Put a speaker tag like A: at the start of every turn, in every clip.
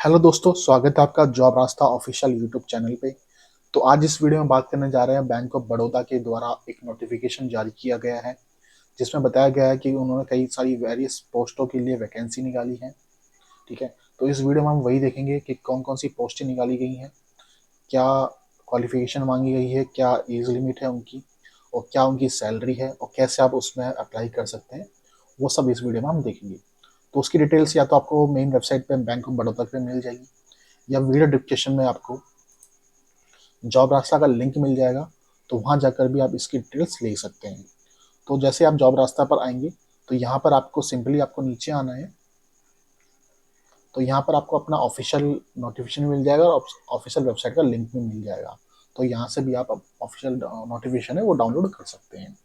A: Hello दोस्तों, स्वागत है आपका जॉब रास्ता ऑफिशियल यूट्यूब चैनल पे। तो आज इस वीडियो में बात करने जा रहे हैं बैंक ऑफ बड़ौदा के द्वारा एक नोटिफिकेशन जारी किया गया है, जिसमें बताया गया है कि उन्होंने कई सारी वेरियस पोस्टों के लिए वैकेंसी निकाली है। ठीक है, तो इस वीडियो में हम वही देखेंगे कि कौन कौन सी पोस्टें निकाली गई हैं, क्या क्वालिफिकेशन मांगी गई है, क्या एज लिमिट है उनकी, और क्या उनकी सैलरी है, और कैसे आप उसमें अप्लाई कर सकते हैं। वो सब इस वीडियो में हम देखेंगे। तो उसकी डिटेल्स या तो आपको मेन वेबसाइट पे बैंक ऑफ बड़ौदा पे मिल जाएगी, या वीडियो डिस्क्रिप्शन में आपको जॉब रास्ता का लिंक मिल जाएगा। तो वहाँ जाकर भी आप इसकी डिटेल्स ले सकते हैं। तो जैसे आप जॉब रास्ता पर आएंगे, तो यहाँ पर आपको सिंपली आपको नीचे आना है। तो यहाँ पर आपको अपना ऑफिशियल नोटिफिकेशन मिल जाएगा और ऑफिशियल वेबसाइट का लिंक भी मिल जाएगा। तो यहाँ से भी आप ऑफिशियल नोटिफिकेशन है वो डाउनलोड कर सकते हैं।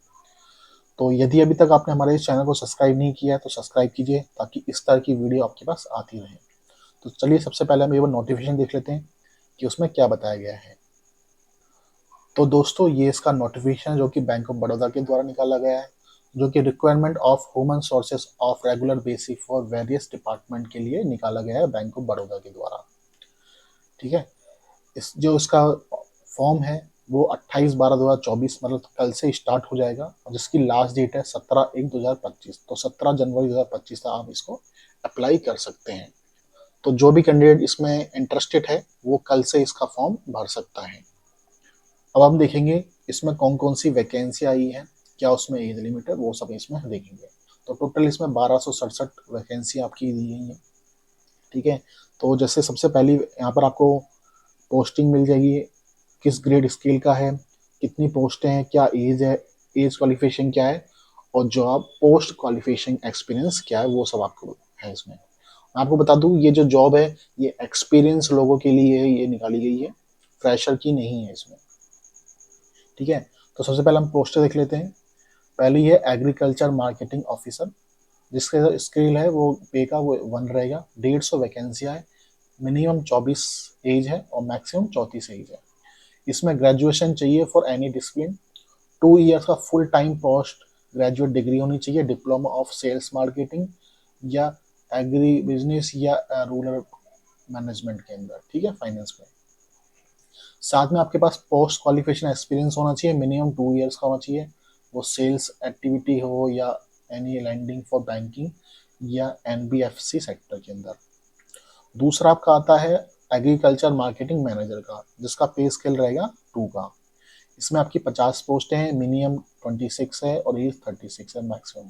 A: तो यदि अभी तक आपने हमारे इस चैनल को सब्सक्राइब नहीं किया है तो सब्सक्राइब कीजिए, ताकि इस तरह की वीडियो आपके पास आती रहे। तो चलिए सबसे पहले हम ये वो नोटिफिकेशन देख लेते हैं कि उसमें क्या बताया गया है। तो दोस्तों, ये इसका नोटिफिकेशन है जो कि बैंक ऑफ बड़ौदा के द्वारा निकाला गया है, जो कि requirement of human sources of regular basis for various department के लिए निकाला गया है बैंक ऑफ बड़ौदा के द्वारा। ठीक है, इस जो इसका फॉर्म है वो 28/12/2024 मतलब कल से स्टार्ट हो जाएगा, और जिसकी लास्ट डेट है 17/1/2025। तो 17 जनवरी 2025 तक आप इसको अप्लाई कर सकते हैं। तो जो भी कैंडिडेट इसमें इंटरेस्टेड है वो कल से इसका फॉर्म भर सकता है। अब हम देखेंगे इसमें कौन कौन सी वैकेंसी आई है, क्या उसमें एज लिमिट है, वो सब इसमें देखेंगे। तो टोटल इसमें 1267 वैकेंसी आपकी दी गई है। ठीक है, तो जैसे सबसे पहली यहाँ पर आपको पोस्टिंग मिल जाएगी, किस ग्रेड स्केल का है, कितनी पोस्टें हैं, क्या एज है, एज क्वालिफिकेशन क्या है, और जॉब पोस्ट क्वालिफिकेशन एक्सपीरियंस क्या है, वो सब आपको है इसमें। मैं आपको बता दूं, ये जो जॉब है ये एक्सपीरियंस लोगों के लिए ये निकाली गई है, फ्रेशर की नहीं है इसमें। ठीक है, तो सबसे पहले हम पोस्टर देख लेते हैं। पहली है एग्रीकल्चर मार्केटिंग ऑफिसर, जिसका स्केल है वो पे का वो 1 रहेगा। 150 वैकेंसियाँ है, मिनिमम 24 एज है और मैक्सिमम 34 एज है। इसमें ग्रेजुएशन चाहिए फॉर एनी डिसिप्लिन, 2 ईयर्स का full time post graduate degree होनी चाहिए, डिप्लोमा ऑफ सेल्स मार्केटिंग या एग्री बिजनेस या रूरल मैनेजमेंट के अंदर, ठीक है, फाइनेंस में। साथ में आपके पास पोस्ट क्वालिफिकेशन एक्सपीरियंस होना चाहिए, मिनिमम 2 ईयर्स का होना चाहिए, वो सेल्स एक्टिविटी हो या एनी लैंडिंग फॉर बैंकिंग या एनबीएफसी सेक्टर के अंदर। दूसरा आपका आता है एग्रीकल्चर मार्केटिंग मैनेजर का, जिसका पे स्केल रहेगा 2 का। इसमें आपकी 50 पोस्टें हैं, मिनिमम 26 है और एज 36 है मैक्सिमम।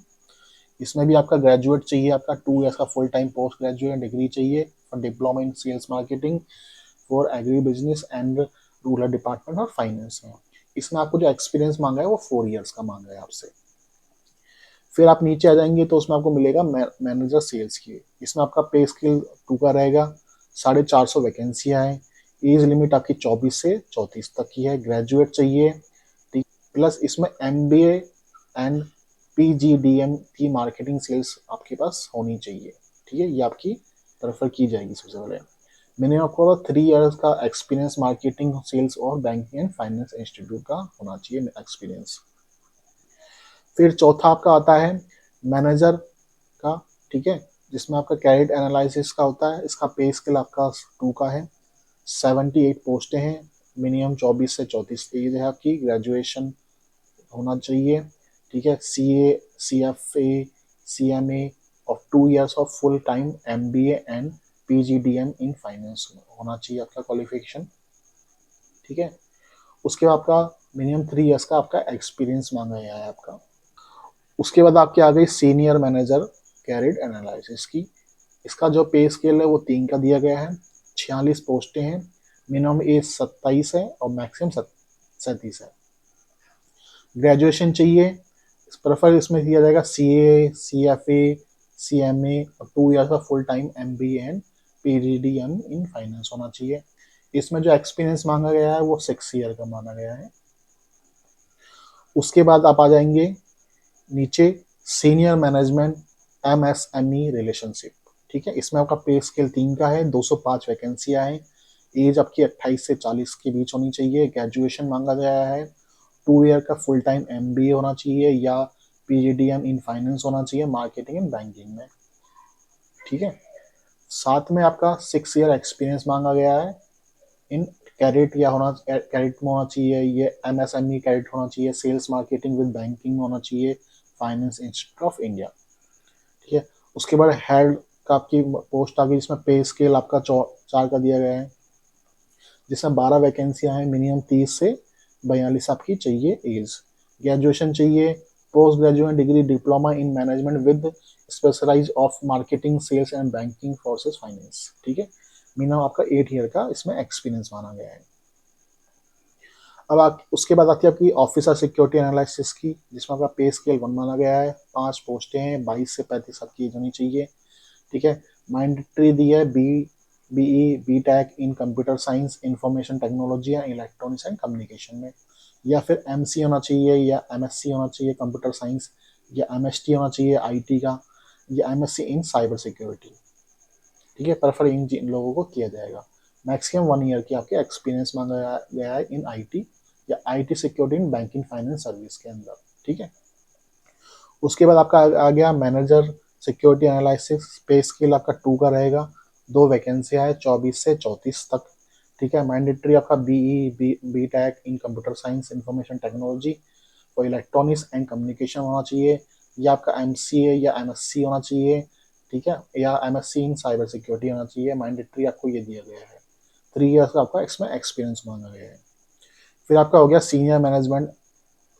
A: इसमें भी आपका ग्रेजुएट चाहिए, आपका 2 ईयर्स का full time post graduate degree चाहिए for diploma in sales marketing for agri business and rural department और फाइनेंस में। इसमें आपको जो एक्सपीरियंस मांगा है वो 4 ईयर्स का मांगा है आपसे। फिर आप नीचे आ जाएंगे तो उसमें आपको मिलेगा मैनेजर सेल्स की। इसमें आपका पे स्केल 2 का रहेगा, 450 वैकेंसियाँ हैं, एज लिमिट आपकी 24 से 34 तक की है, ग्रेजुएट चाहिए। प्लस इसमें MBA एंड PGDM की मार्केटिंग सेल्स आपके पास होनी चाहिए। ठीक है, ये आपकी प्रेफर की जाएगी सबसे पहले। मैंने आपको 3 ईयर्स का एक्सपीरियंस मार्केटिंग सेल्स और बैंकिंग एंड फाइनेंस इंस्टीट्यूट का होना चाहिए एक्सपीरियंस। फिर चौथा आपका आता है मैनेजर का। ठीक है, जिसमें आपका कैरियर एनालिसिस का होता है। इसका पे स्केल आपका 2 का है, 78 पोस्टें हैं, मिनिमम 24 से 34 एज है आपकी, ग्रेजुएशन होना चाहिए। ठीक है, CA CFA CMA of 2 years of full time MBA and PGDM in finance होना चाहिए आपका क्वालिफिकेशन। ठीक है, उसके बाद आपका मिनिमम 3 ईयर्स का आपका एक्सपीरियंस मांगा गया है आपका। उसके बाद आपके आ गई सीनियर मैनेजर कैरियर एनालिसिस की। इसका जो पे स्केल है वो 3 का दिया गया है, 46 पोस्टें हैं, मिनिमम एज 27 है और मैक्सिमम 37 है। ग्रेजुएशन चाहिए, प्रेफर इसमें किया जाएगा CA CFA CMA और 2 ईयर्स का full time MBA and PGDM in finance होना चाहिए। इसमें जो एक्सपीरियंस मांगा गया है वो 6 ईयर का माना गया है। उसके बाद आप आ जाएंगे नीचे सीनियर मैनेजमेंट MSME रिलेशनशिप। ठीक है, इसमें आपका पे स्केल 3 का है, 205 वैकेंसियाँ हैं, एज आपकी 28 से 40 के बीच होनी चाहिए, ग्रेजुएशन मांगा गया है, 2 ईयर का फुल टाइम MBA होना चाहिए या PGDM इन फाइनेंस होना चाहिए मार्केटिंग एंड बैंकिंग में। ठीक है, साथ में आपका 6 ईयर एक्सपीरियंस मांगा गया है इन कैडेट, या होना कैडेट में होना चाहिए, ये एमएसएमई कैडेट होना चाहिए, सेल्स मार्केटिंग विद बैंकिंग होना चाहिए, फाइनेंस इंस्टीट्यूट ऑफ इंडिया। ठीक है। उसके बाद हेड का आपकी पोस्ट आ गई, जिसमें पे स्केल आपका 4 का दिया गया है, जिसमें 12 वैकेंसियां हैं, मिनिमम 30 से 42 आपकी चाहिए एज। ग्रेजुएशन चाहिए, post graduate degree diploma in management with specialise of marketing sales and banking forces finance. ठीक है। मिनिमम आपका 8 ईयर का इसमें एक्सपीरियंस माना गया है। अब उसके बाद आती है आपकी ऑफिसर सिक्योरिटी एनालिसिस की, जिसमें आपका पे स्केल 1 माना गया है, 5 पोस्टें हैं, 22 से 35 आपकी एज होनी चाहिए। ठीक है। मैंडेटरी दी है BE B tech in computer science, information technology या इलेक्ट्रॉनिक्स एंड कम्युनिकेशन में, या फिर एमसी होना चाहिए, या एमएससी होना चाहिए कंप्यूटर साइंस, या एमएसटी होना चाहिए आईटी का, या एमएससी इन साइबर सिक्योरिटी। ठीक है। प्रेफर इन लोगों को किया जाएगा। मैक्सिमम 1 ईयर की आपके एक्सपीरियंस मांगा गया है इन आईटी या IT security in banking finance service के अंदर। ठीक है। उसके बाद आपका आ गया मैनेजर सिक्योरिटी एनालिसिस, पे स्केल आपका 2 का रहेगा, 2 वैकेंसियाँ है 24 से 34 तक। ठीक है। मैंडेटरी आपका B tech in computer science, information technology और इलेक्ट्रॉनिक्स एंड कम्युनिकेशन होना चाहिए, या आपका एमसीए या एमएससी होना चाहिए। ठीक है। या एमएससी इन साइबर सिक्योरिटी होना चाहिए। मैंडेटरी आपको ये दिया गया है। 3 ईयर्स का आपका इसमें एक्सपीरियंस मांगा गया है। फिर आपका हो गया सीनियर मैनेजमेंट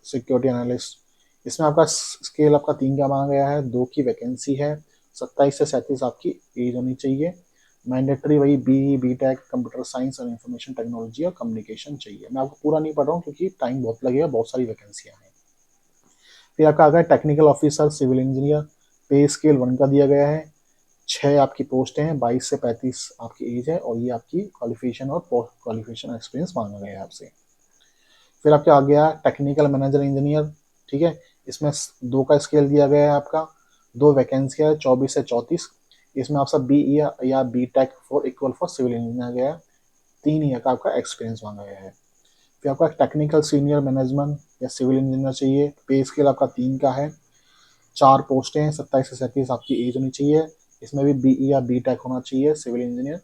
A: सिक्योरिटी एनालिस्ट, इसमें आपका स्केल आपका 3 का मांगा गया है, 2 की वैकेंसी है, 27 से 37 आपकी एज होनी चाहिए। मैंडेटरी वही बी टेक कंप्यूटर साइंस और इंफॉर्मेशन टेक्नोलॉजी और कम्युनिकेशन चाहिए। मैं आपको पूरा नहीं पढ़ रहा हूँ क्योंकि टाइम बहुत लगेगा, बहुत सारी वैकेंसियाँ हैं। फिर आपका आ गया technical officer civil engineer, pay scale 1 का दिया गया है, 6 आपकी पोस्टें हैं, 22 से 35 आपकी एज है, और ये आपकी क्वालिफिकेशन और पोस्ट क्वालिफिकेशन एक्सपीरियंस मांगा गया है आपसे। फिर आपके आ गया टेक्निकल मैनेजर इंजीनियर। ठीक है। इसमें 2 का स्केल दिया गया है आपका, 2 वैकेंसी है 24 से 34। इसमें आप सब बी या B tech for equal for civil engineer गया है, 3 ईयर का आपका एक्सपीरियंस मांगा गया है। फिर आपका टेक्निकल सीनियर मैनेजमेंट या सिविल इंजीनियर चाहिए, पे स्केल आपका 3 का है, 4 पोस्टें हैं, 27 से 37 आपकी एज होनी चाहिए। इसमें भी बी या बी टेक होना चाहिए सिविल इंजीनियर,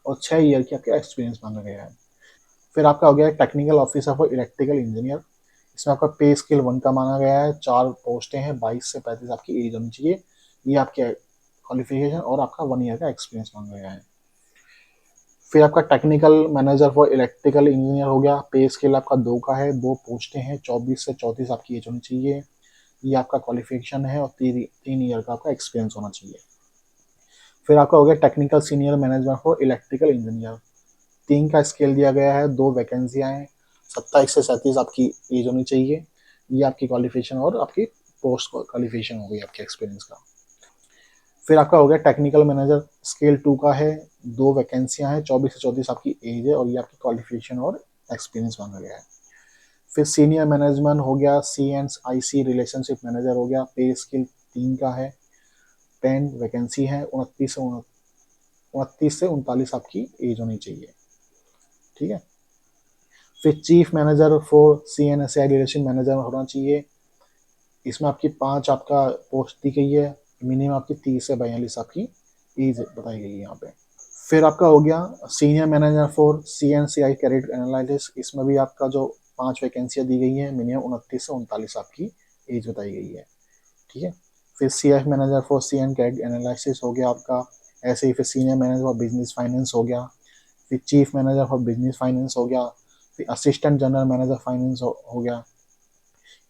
A: और 6 ईयर की आपका एक्सपीरियंस मांगा गया है। फिर आपका हो गया technical officer for electrical engineer, इसमें आपका पे स्केल 1 का माना गया है, 4 पोस्टें हैं, 22 से 35 आपकी एज होनी चाहिए। ये आपके क्वालिफिकेशन और आपका 1 ईयर का एक्सपीरियंस मांगा गया है। फिर आपका technical manager for electrical engineer हो गया, पे स्केल आपका 2 का है, 2 पोस्टें हैं, 24 से 34 आपकी एज होनी चाहिए। ये आपका क्वालिफिकेशन है, और 3 ईयर का आपका एक्सपीरियंस होना चाहिए। फिर आपका हो गया technical senior manager for electrical engineer, 3 का स्केल दिया गया है, 2 वैकेंसियाँ हैं, 27 से 37 आपकी एज होनी चाहिए। ये आपकी क्वालिफिकेशन और आपकी पोस्ट क्वालिफिकेशन हो गई आपके एक्सपीरियंस का। फिर आपका हो गया टेक्निकल मैनेजर, स्केल 2 का है, 2 वैकेंसियाँ हैं, 24 से 34 आपकी एज है, और ये आपकी क्वालिफिकेशन और एक्सपीरियंस मांगा गया है। फिर सीनियर मैनेजमेंट हो गया, C and I C relationship manager हो गया, पे स्केल 3 का है, 10 वैकेंसी है, 29 से 39 आपकी एज होनी चाहिए। ठीक है। फिर chief manager for C N S I relation manager होना चाहिए, इसमें आपकी 5 आपका पोस्ट दी गई है, मिनिमम आपकी 30 से 42 आपकी एज बताई गई है यहाँ पे। फिर आपका हो गया senior manager for C N C I career analytics, इसमें भी आपका जो 5 वैकेंसियाँ दी गई हैं, मिनिमम 29 से 39 आपकी एज बताई गई है। ठीक है। फिर C F manager for C N career analysis हो गया आपका, ऐसे ही फिर senior manager for business finance हो गया, फिर chief manager for business finance हो गया, फिर असिस्टेंट जनरल मैनेजर फाइनेंस हो गया।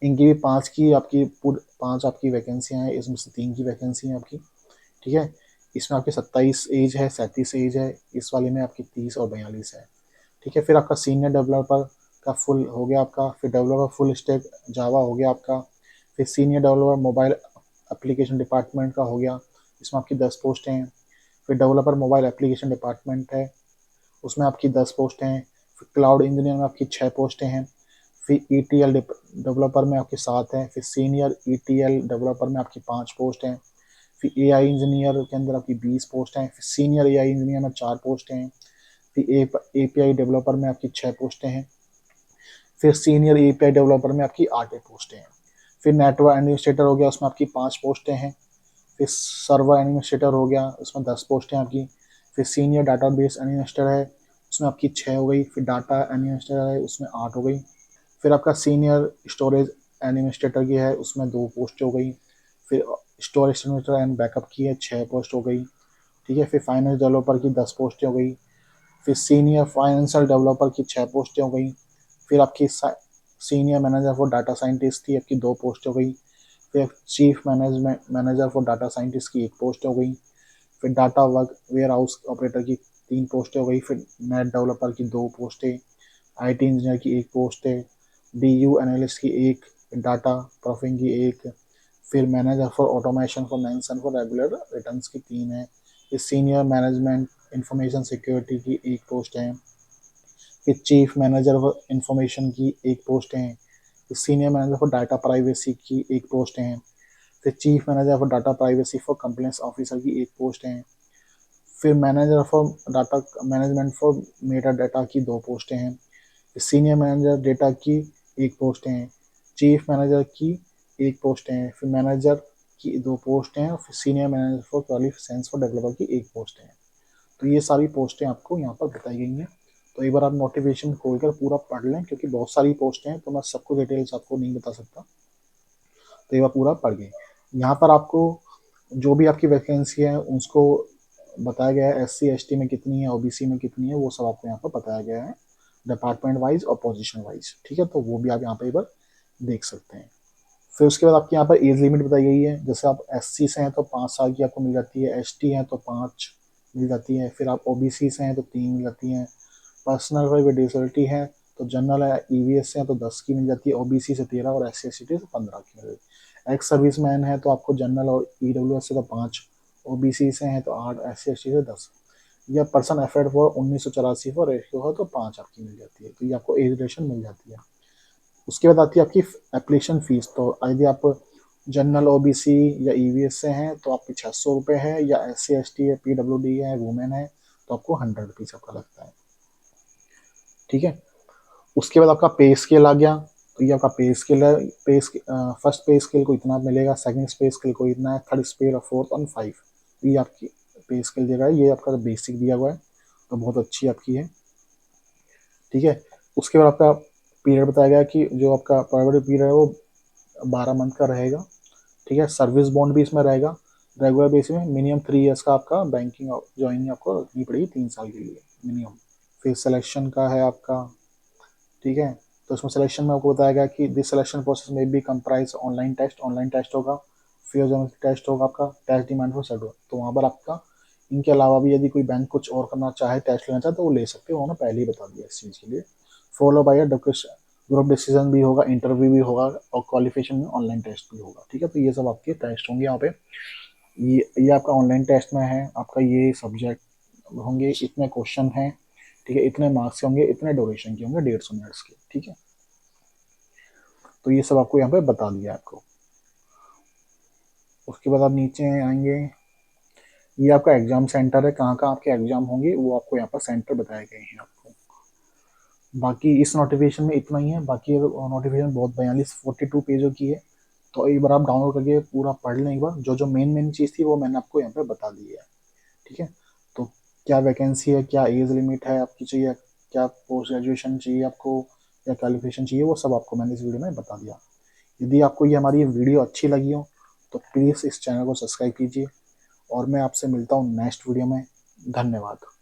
A: इनकी भी 5 की आपकी 5 आपकी वैकेंसियाँ हैं, इसमें से 3 की वैकेंसी है आपकी। ठीक है। इसमें आपकी 27 एज है, 37 एज है, इस वाले में आपकी 30 और 42 है। ठीक है। फिर आपका सीनियर डेवलपर का फुल हो गया आपका, फिर डेवलपर फुल स्टैक जावा हो गया आपका, फिर senior developer mobile application department का हो गया, इसमें आपकी 10 पोस्ट हैं। फिर डेवलपर मोबाइल एप्लीकेशन डिपार्टमेंट है, उसमें आपकी 10 पोस्ट हैं। फिर क्लाउड इंजीनियर में आपकी 6 पोस्टें हैं। फिर ई टी एल डेवलपर में आपकी 7 हैं। फिर senior E T L developer में आपकी 5 पोस्ट हैं। फिर ए आई इंजीनियर के अंदर आपकी 20 पोस्ट हैं। फिर सीनियर ए आई इंजीनियर में 4 पोस्टें हैं। फिर ए पी आई डेवलपर में आपकी 6 पोस्टें हैं। फिर senior A P I developer में आपकी 8 पोस्टें हैं। फिर नेटवर्क एडमिनिस्ट्रेटर हो गया, उसमें आपकी 5 पोस्टें हैं। फिर सर्वर एडमिनिस्ट्रेटर हो गया, उसमें 10 पोस्ट हैं आपकी। फिर सीनियर डाटाबेस एडमिनिस्ट्रेटर है, उसमें आपकी 6 हो गई। फिर डाटा एडमिनिस्ट्रेटर है, उसमें 8 हो गई। फिर आपका सीनियर स्टोरेज एडमिनिस्ट्रेटर की है, उसमें 2 पोस्ट हो गई। फिर स्टोरेज एडमिनिस्ट्रेटर एंड बैकअप की है, 6 पोस्ट हो गई। ठीक है, फिर फाइनेंस डेवलपर की 10 पोस्टें हो गई। फिर सीनियर फाइनेंशियल डेवलपर की 6 पोस्टें हो गई। फिर आपकी senior manager for data scientist की आपकी 2 पोस्ट हो गई। फिर chief management manager for data scientist की 1 पोस्ट हो गई। फिर data work warehouse operator की 3 पोस्टें हो गई। फिर नेट डेवलपर की 2 पोस्टें, आईटी इंजीनियर की 1 पोस्ट है, डीयू एनालिस्ट की 1, डाटा प्रोफिंग की 1, फिर manager for automation for mention for regular returns की 3 है। फिर सीनियर मैनेजमेंट इंफॉर्मेशन सिक्योरिटी की 1 पोस्ट है। फिर चीफ मैनेजर फॉर इंफॉर्मेशन की 1 पोस्ट है। फिर senior manager for data privacy की 1 पोस्ट है। फिर chief manager for data privacy for complaints officer की 1 पोस्ट है। फिर manager for data management for Meta data की 2 पोस्टें हैं। सीनियर मैनेजर डेटा की 1 पोस्ट हैं। चीफ मैनेजर की 1 पोस्ट हैं। फिर मैनेजर की 2 पोस्ट हैं। और फिर senior manager for qualifications for developer की 1 पोस्ट है। तो ये सारी पोस्टें आपको यहाँ पर बताई गई हैं। तो एक बार आप नोटिफिकेशन खोलकर पूरा पढ़ लें, क्योंकि बहुत सारी पोस्टें हैं तो मैं सबको डिटेल्स आपको नहीं बता सकता। तो एक बार पूरा पढ़ गए। यहाँ पर आपको जो भी आपकी वैकेंसी है उसको बताया गया है, SC ST में कितनी है, OBC में कितनी है, वो सब आपको यहाँ पर बताया गया है डिपार्टमेंट वाइज और पोजीशन वाइज। ठीक है, तो वो भी आप यहाँ पे एक बार देख सकते हैं। फिर उसके बाद आपकी यहाँ पर एज लिमिट बताई गई है। जैसे आप SC से हैं तो 5 साल की आपको मिल जाती है, ST हैं तो 5 मिल जाती है। फिर आप OBC से हैं तो 3 मिल जाती हैं। पर्सनल कोई डिसेबिलिटी है तो जनरल है, EVS से हैं तो 10 की मिल जाती है, OBC से 13 और SC ST से 15 की मिल जाती है। एक्स सर्विस मैन है तो आपको जनरल और EWS से तो 5, OBC से हैं तो 8, SC ST से 10। या person affected for 1984 for ratio हो तो 5 आपकी मिल जाती है। तो ये आपको एज रिलेशन मिल जाती है। उसके बाद आती है आपकी एप्लीकेशन फीस। तो यदि आप जनरल, OBC या EVS से हैं तो आपकी 600 रुपये है, या SC ST है, PWD है, वुमेन है तो आपको 100 रुपीज़ आपका लगता है। ठीक है, उसके बाद आपका पे स्केल आ गया। तो ये आपका पे स्केल है। फर्स्ट पे स्केल को इतना मिलेगा, सेकंड पे स्केल को इतना है, थर्ड स्केल और फोर्थ और 5। ये आपकी पे स्केल देगा, ये आपका बेसिक दिया हुआ है तो बहुत अच्छी आपकी है। ठीक है, उसके बाद आपका पीरियड बताया गया कि जो आपका प्राइवेट पीरियड है वो 12 मंथ का रहेगा। ठीक है, सर्विस बॉन्ड भी इसमें रहेगा। रेगुलर बेसिस में मिनिमम 3 ईयर्स का आपका बैंकिंग ज्वाइनिंग आपको रखनी पड़ेगी, 3 साल के लिए मिनिमम। फिर सिलेक्शन का है आपका। ठीक है, तो उसमें सिलेक्शन में आपको बताया गया कि दिस सिलेक्शन प्रोसेस में भी कंप्राइज ऑनलाइन टेस्ट होगा। फिर जो टेस्ट होगा आपका टेस्ट डिमांड फॉर सर्टिफिकेट, तो वहाँ पर आपका इनके अलावा भी यदि कोई बैंक कुछ और करना चाहे, टेस्ट लेना चाहे तो वो ले सकते हैं, उन्होंने पहले ही बता दिया इस चीज़ के लिए। फॉलो बाय ग्रुप डिसीजन भी होगा, इंटरव्यू भी होगा और क्वालिफिकेशन में ऑनलाइन टेस्ट भी होगा। ठीक है, तो ये सब आपके टेस्ट होंगे यहाँ पे। ये आपका ऑनलाइन टेस्ट में है, आपका ये सब्जेक्ट होंगे, इतने क्वेश्चन हैं। ठीक है, इतने मार्क्स के होंगे, इतने ड्यूरेशन के होंगे, 150 मिनट्स के। ठीक है, तो ये सब आपको यहाँ पे बता दिया आपको। उसके बाद आप नीचे आएंगे, ये आपका एग्जाम सेंटर है, कहाँ कहाँ आपके एग्जाम होंगे वो आपको यहाँ पर सेंटर बताए गए हैं आपको। बाकी इस नोटिफिकेशन में इतना ही है। बाकी नोटिफिकेशन बहुत 42 पेजों की है, तो एक बार आप डाउनलोड करके पूरा पढ़ लें। एक बार जो जो मेन चीज़ थी वो मैंने आपको यहाँ पे बता दी है। ठीक है, तो क्या वैकेंसी है, क्या एज लिमिट है आपकी चाहिए, क्या पोस्ट ग्रेजुएशन चाहिए आपको, या क्वालिफिकेशन चाहिए, वो सब आपको मैंने इस वीडियो में बता दिया। यदि आपको ये हमारी वीडियो अच्छी लगी हो तो प्लीज़ इस चैनल को सब्सक्राइब कीजिए, और मैं आपसे मिलता हूँ नेक्स्ट वीडियो में। धन्यवाद।